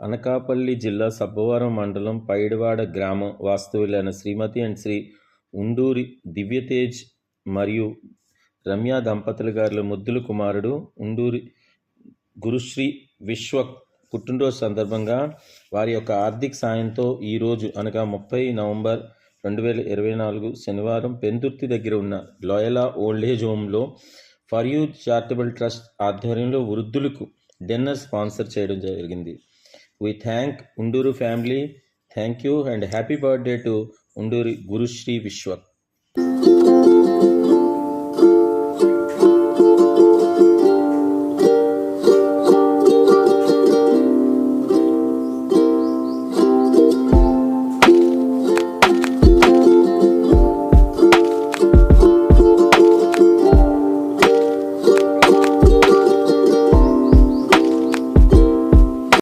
అనకాపల్లి జిల్లా సబ్బవరం మండలం పైడివాడ గ్రామం వాస్తవ్యులైన శ్రీమతి అండ్ శ్రీ ఉండూరి దివ్యతేజ్ మరియు రమ్య దంపతుల గారి ముద్దుల కుమారుడు ఉండూరి గురుశ్రీ విశ్వ పుట్టినరోజు సందర్భంగా వారి యొక్క ఆర్థిక సాయంతో ఈరోజు అనగా 30 నవంబర్ 2024 శనివారం పెందుర్తి దగ్గర ఉన్న లోయలా ఓల్డ్ ఏజ్ హోమ్లో ఫర్ యూత్ చారిటబుల్ ట్రస్ట్ ఆధ్వర్యంలో వృద్ధులకు డిన్నర్ స్పాన్సర్ చేయడం జరిగింది. We thank Unduru family. Thank you and happy birthday to Unduri Gurushri Vishwak.